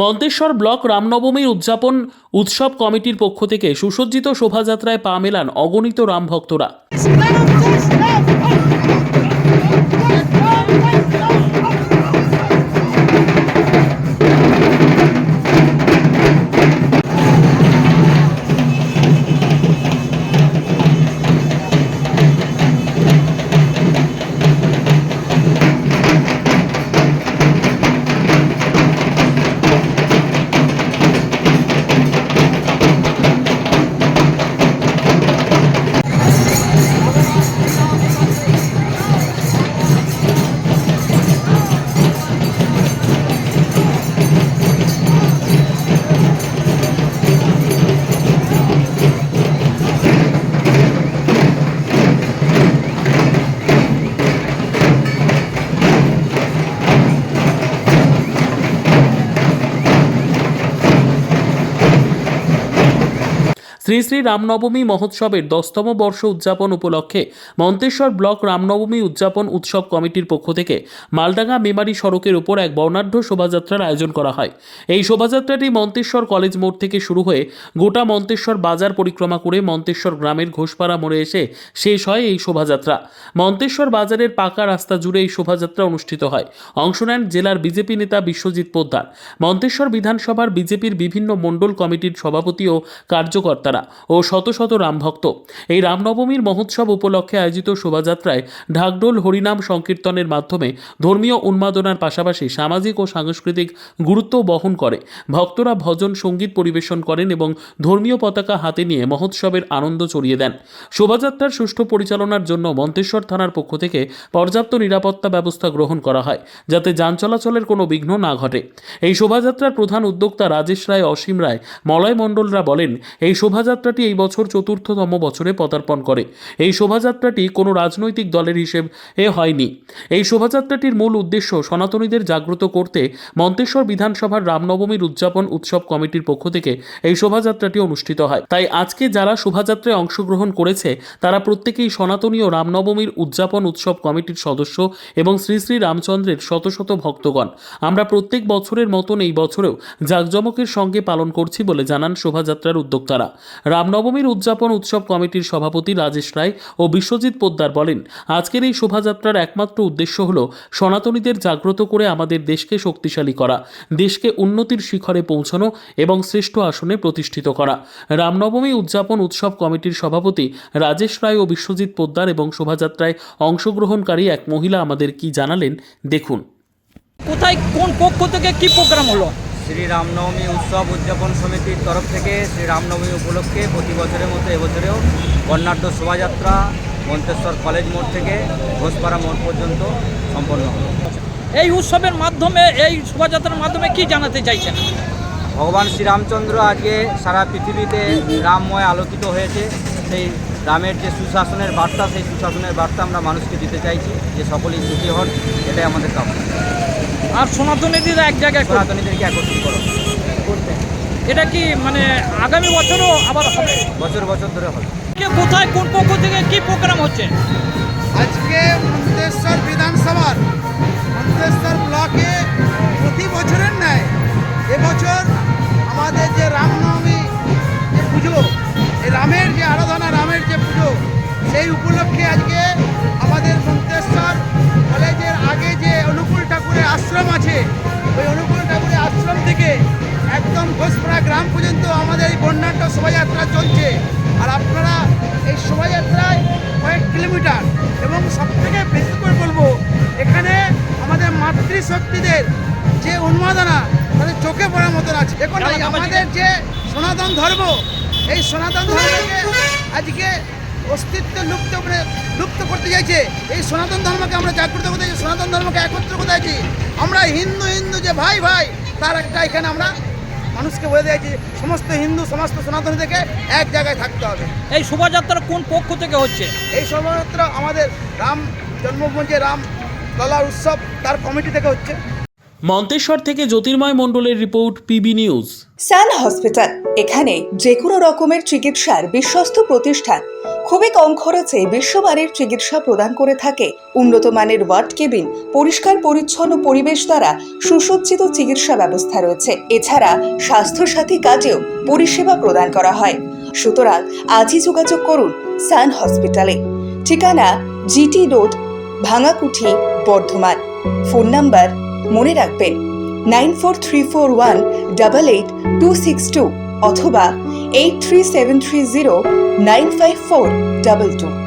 Manteswar block রামনবমীর উদযাপন উৎসব কমিটির পক্ষ থেকে সুসজ্জিত শোভাযাত্রায় পা মেলান অগণিত রাম ভক্তরা। শ্রী শ্রী রামনবমী মহোৎসবের 10তম বর্ষ উদযাপন উপলক্ষে মন্তেশ্বর ব্লক রামনবমী উদযাপন উৎসব কমিটির পক্ষ থেকে মালডাঙ্গা মেমারি সড়কের উপর এক বর্ণাঢ্য শোভাযাত্রার আয়োজন করা হয়। এই শোভাযাত্রাটি মন্তেশ্বর কলেজ মোড় থেকে শুরু হয়ে গোটা মন্তেশ্বর বাজার পরিক্রমা করে মন্তেশ্বর গ্রামের ঘোষপাড়া মোড়ে এসে শেষ হয় এই শোভাযাত্রা। মন্তেশ্বর বাজারের পাকা রাস্তা জুড়ে এই শোভাযাত্রা অনুষ্ঠিত হয়। অংশ নেন জেলার বিজেপি নেতা বিশ্বজিৎ পোদ্দার, মন্তেশ্বর বিধানসভার বিজেপির বিভিন্ন মণ্ডল কমিটির সভাপতি ও কার্যকর্তারা ও শত শত রামভক্ত। এই রামনবমীর মহোৎসব উপলক্ষে আয়োজিত শোভাযাত্রায় ঢাকঢোল হরিনাম সংকীর্তনের মাধ্যমে ধর্মীয় উন্মাদনার পাশাপাশি সামাজিক ও সাংস্কৃতিক গুরুত্ব বহন করে। ভক্তরা ভজন সঙ্গীত পরিবেশন করেন এবং ধর্মীয় পতাকা হাতে নিয়ে মহোৎসবের আনন্দ ছড়িয়ে দেন। শোভাযাত্রার সুষ্ঠু পরিচালনার জন্য মন্তেশ্বর থানার পক্ষ থেকে পর্যাপ্ত নিরাপত্তা ব্যবস্থা গ্রহণ করা হয়, যাতে যান চলাচলের কোনো বিঘ্ন না ঘটে। এই শোভাযাত্রার প্রধান উদ্যোক্তা রাজেশ রায়, অসীম রায়, মলয় মণ্ডলরা বলেন, এই শোভাযাত্রাটি এই বছর ৪র্থতম বছরে পদার্পণ করে। এই শোভাযাত্রাটি কোনো রাজনৈতিক দলের হিসেবে হয়নি। এই শোভাযাত্রাটির মূল উদ্দেশ্য সনাতনীদের জাগ্রত করতে মন্তেশ্বর বিধানসভার রামনবমীর উদযাপন উৎসব কমিটির পক্ষ থেকে এই শোভাযাত্রাটি অনুষ্ঠিত হয়। তাই আজকে যারা শোভাযাত্রায় অংশগ্রহণ করেছে তারা প্রত্যেকেই সনাতনী ও রামনবমীর উদযাপন উৎসব কমিটির সদস্য এবং শ্রী শ্রী রামচন্দ্রের শত শত ভক্তগণ। আমরা প্রত্যেক বছরের মতন এই বছরেও জাঁকজমকের সঙ্গে পালন করছি বলে জানান শোভাযাত্রার উদ্যোক্তারা। রামনবমীর উদযাপন উৎসব কমিটির সভাপতি রাজেশ রায় ও বিশ্বজিৎ পোদ্দার বলেন, আজকের এই শোভাযাত্রার একমাত্র উদ্দেশ্য হল সনাতনীদের জাগ্রত করে আমাদের দেশকে শক্তিশালী করা, দেশকে উন্নতির শিখরে পৌঁছানো এবং শ্রেষ্ঠ আসনে প্রতিষ্ঠিত করা। রামনবমী উদযাপন উৎসব কমিটির সভাপতি রাজেশ রায় ও বিশ্বজিৎ পোদ্দার এবং শোভাযাত্রায় অংশগ্রহণকারী এক মহিলা আমাদের কি জানালেন দেখুন। কোথায় কোন পক্ষ থেকে কি প্রোগ্রাম হলো? শ্রী রামনবমী উৎসব উদযাপন সমিতির তরফ থেকে শ্রী রামনবমী উপলক্ষে প্রতি বছরের মতো এবছরেও বর্ণাঢ্য শোভাযাত্রা মন্তেশ্বর কলেজ মোড় থেকে ঘোষপাড়া মোড় পর্যন্ত সম্পন্ন হলো। এই উৎসবের মাধ্যমে, এই শোভাযাত্রার মাধ্যমে কি জানাতে চাইছেন? ভগবান শ্রীরামচন্দ্র আজকে সারা পৃথিবীতে রামময় আলোকিত হয়েছে। সেই রামের যে সুশাসনের বার্তা, সেই সুশাসনের বার্তা আমরা মানুষকে দিতে চাইছি যে সকলেই সুখী হন, এটাই আমাদের কাম্য। আর সনাতনীদের এক জায়গায় সনাতনীদেরকে একত্রিত করতে এটা কি মানে আগামী বছরও আবার হবে? বছর বছর ধরে হবে। কোথায় কোন পক্ষ থেকে কি প্রোগ্রাম হচ্ছে? আজকে মন্তেশ্বর বিধানসভার মন্তেশ্বর ব্লকে প্রতি বছরের ন্যায় এবছর আমাদের যে রামনবমী যে পুজো, এই রামের যে আরাধনা, রামের যে পুজো, সেই উপলক্ষে আজকে আমাদের মন্তেশ্বর কলেজের আগে যে অনুকূল ঠাকুরের আশ্রম আছে, ওই অনুকূল ঠাকুরের আশ্রম থেকে একদম ঘোষপাড়া গ্রাম পর্যন্ত আমাদের এই বর্ণাঢ্য শোভাযাত্রা চলছে। আর আপনারা এই শোভাযাত্রায় কয়েক কিলোমিটার এবং সবথেকে বেশি করে বলবো, এখানে আমাদের মাতৃশক্তিদের যে উন্মাদনা তাদের চোখে পড়ার মতন আছে। দেখুন আমাদের যে সনাতন ধর্ম, এই সনাতন ধর্মকে আজকে অস্তিত্ব লুপ্ত করতে চাইছে। এই সনাতন ধর্মকে আমরা জাগ্রত করতে চাইছি, সনাতন ধর্মকে একত্র করতে চাইছি। আমরা হিন্দু যে ভাই ভাই, তার একটা এখানে আমরা মানুষকে বলে দিয়েছি, সমস্ত হিন্দু সমস্ত সনাতনী থেকে এক জায়গায় থাকতে হবে। এই শোভাযাত্রা কোন পক্ষ থেকে হচ্ছে? এই শোভাযাত্রা আমাদের রাম জন্মভূমি যে রাম লালার উৎসব, তার কমিটি থেকে হচ্ছে। মন্তেশ্বর থেকে জ্যোতির্ময় মণ্ডলের রিপোর্ট, পিবি নিউজ। সান হসপিটাল, এখানে যে কোনো রকমের চিকিৎসার বিশ্বস্ত প্রতিষ্ঠান। খুবই কম খরচে বিশ্বমানের চিকিৎসা প্রদান করে থাকে। উন্নত মানের ওয়ার্ড কেবিন, পরিষ্কার পরিচ্ছন্ন পরিবেশ দ্বারা সুসজ্জিত চিকিৎসা ব্যবস্থা রয়েছে। এছাড়া স্বাস্থ্যসাথী কাজেও পরিষেবা প্রদান করা হয়। সুতরাং আজই যোগাযোগ করুন সান হসপিটালে। ঠিকানা GT road, Bhangakuthi, Bardhaman. Phone number মনে রাখবেন 9434188262 অথবা 83730954222।